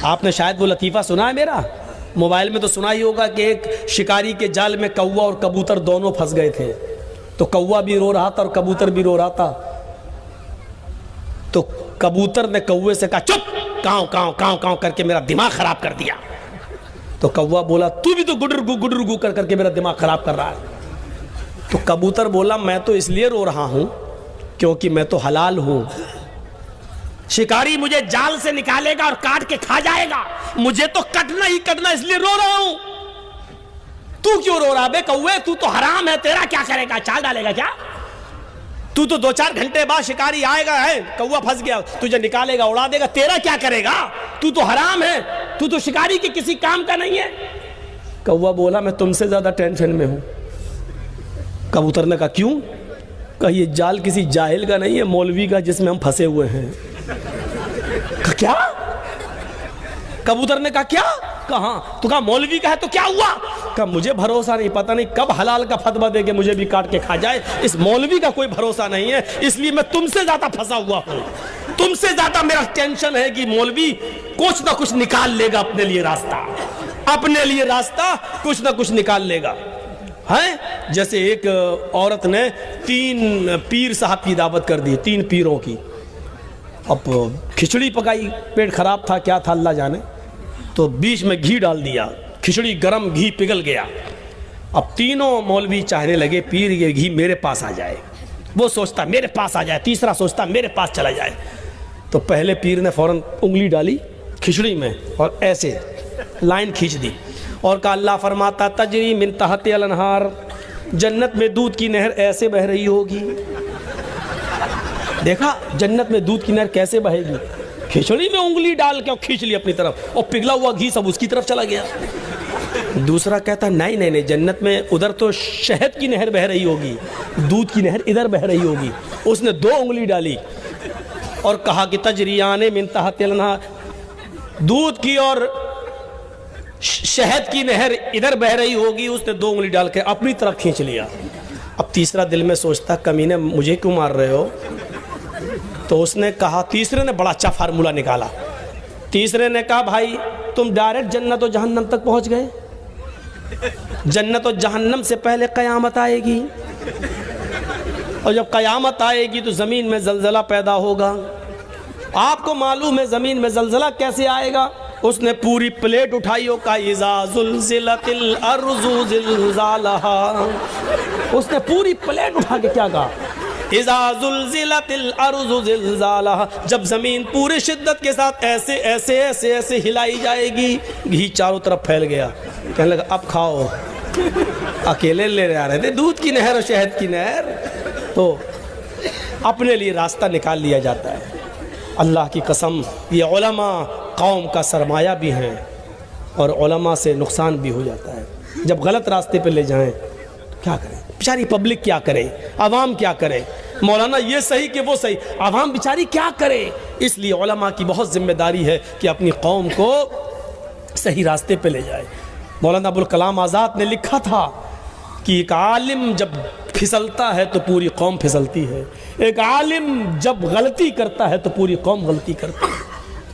آپ نے شاید وہ لطیفہ سنا ہے میرا، موبائل میں تو سنا ہی ہوگا کہ ایک شکاری کے جال میں کوا اور کبوتر دونوں پھنس گئے تھے، تو کوا بھی رو رہا تھا اور کبوتر بھی رو رہا تھا، تو کبوتر نے کوے سے کہا چپ، کاؤں کاؤں کاؤں کاؤں کر کے میرا دماغ خراب کر دیا۔ تو کوا بولا تو بھی تو گڈر گو کر کے میرا دماغ خراب کر رہا ہے۔ تو کبوتر بولا میں تو اس لیے رو رہا ہوں کیونکہ میں تو حلال ہوں، شکاری مجھے جال سے نکالے گا اور کاٹ کے کھا جائے گا، مجھے تو کٹنا ہی کٹنا، اس لیے رو رہا ہوں۔ تو کیوں رو رہا بے کوے؟ تو تو حرام ہے، تیرا کیا کرے گا؟ چال ڈالے گا کیا؟ تو 2-4 گھنٹے بعد شکاری آئے گا، ہے کوا پھنس گیا، تجھے نکالے گا اڑا دے گا، تیرا کیا کرے گا؟ تو تو حرام ہے، تو تو شکاری کے کسی کام کا نہیں ہے۔ کوا بولا میں تم سے زیادہ ٹینشن میں ہوں۔ کبوتر نے کہا کیوں؟ کہا یہ جال کسی جاہل کا نہیں ہے، مولوی کا جس میں ہم پھنسے ہوئے ہیں۔ کہا کیا؟ کبوتر نے کہا کیا؟ کہاں؟ تو کہا مولوی کا ہے تو کیا ہوا؟ کہا مجھے بھروسہ نہیں، پتہ نہیں کب حلال کا فتویٰ دے کے مجھے بھی کاٹ کے کھا جائے، اس مولوی کا کوئی بھروسہ نہیں ہے، اس لیے میں تم سے زیادہ پھنسا ہوا ہوں، تم سے زیادہ میرا ٹینشن ہے کہ مولوی کچھ نہ کچھ نکال لے گا اپنے لیے راستہ، اپنے لیے راستہ کچھ نہ کچھ نکال لے گا۔ ہے جیسے ایک عورت نے 3 پیر صاحب کی دعوت کر دی، 3 پیروں کی، اب کھچڑی پکائی، پیٹ خراب تھا کیا تھا اللہ جانے، تو بیچ میں گھی ڈال دیا، کھچڑی گرم، گھی پگھل گیا، اب تینوں مولوی چاہنے لگے پیر یہ گھی میرے پاس آ جائے، وہ سوچتا میرے پاس آ جائے، تیسرا سوچتا میرے پاس چلا جائے، تو پہلے پیر نے فوراً انگلی ڈالی کھچڑی میں اور ایسے لائن کھینچ دی اور کہا اللہ فرماتا تجری من تحت الانہار، جنت میں دودھ کی نہر ایسے بہہ رہی ہوگی۔ دیکھا جنت میں دودھ کی نہر کیسے بہے گی، کھچڑی میں انگلی ڈال کے کھینچ لی اپنی طرف اور پگھلا ہوا گھی سب اس کی طرف چلا گیا۔ دوسرا کہتا نہیں جنت میں ادھر تو شہد کی نہر بہہ رہی ہوگی، دودھ کی نہر ادھر بہہ رہی ہوگی۔ اس نے 2 انگلی ڈالی اور کہا کہ تجریان من تحت الانہار، دودھ کی اور شہد کی نہر ادھر بہہ رہی ہوگی، اس نے 2 انگلی ڈال کے اپنی طرف کھینچ لیا۔ اب تیسرا دل میں سوچتا کمینے مجھے کیوں مار رہے ہو؟ تو اس نے کہا، تیسرے نے بڑا اچھا فارمولہ نکالا، تیسرے نے کہا بھائی تم ڈائریکٹ جنت و جہنم تک پہنچ گئے، جنت و جہنم سے پہلے قیامت آئے گی، اور جب قیامت آئے گی تو زمین میں زلزلہ پیدا ہوگا، آپ کو معلوم ہے زمین میں زلزلہ کیسے آئے گا؟ اس نے پوری پلیٹ اٹھائی اور کہا اذا زلزلت الارض زلزالہا، اس نے پوری پلیٹ اٹھا کے کیا کہا اذا زلزلت الارض زلزالہا، جب زمین پوری شدت کے ساتھ ایسے ایسے ایسے ایسے ہلائی جائے گی، گھی چاروں طرف پھیل گیا، کہنے لگا اب کھاؤ، اکیلے لے رہے تھے دودھ کی نہر اور شہد کی نہر، تو اپنے لیے راستہ نکال لیا جاتا ہے۔ اللہ کی قسم یہ علماء قوم کا سرمایہ بھی ہیں اور علماء سے نقصان بھی ہو جاتا ہے، جب غلط راستے پہ لے جائیں کیا کریں، بیچاری پبلک کیا کرے، عوام کیا کرے، مولانا یہ صحیح کہ وہ صحیح، عوام بیچاری کیا کرے؟ اس لیے علماء کی بہت ذمہ داری ہے کہ اپنی قوم کو صحیح راستے پہ لے جائے۔ مولانا ابوالکلام آزاد نے لکھا تھا کہ ایک عالم جب پھسلتا ہے تو پوری قوم پھسلتی ہے، ایک عالم جب غلطی کرتا ہے تو پوری قوم غلطی کرتی ہے۔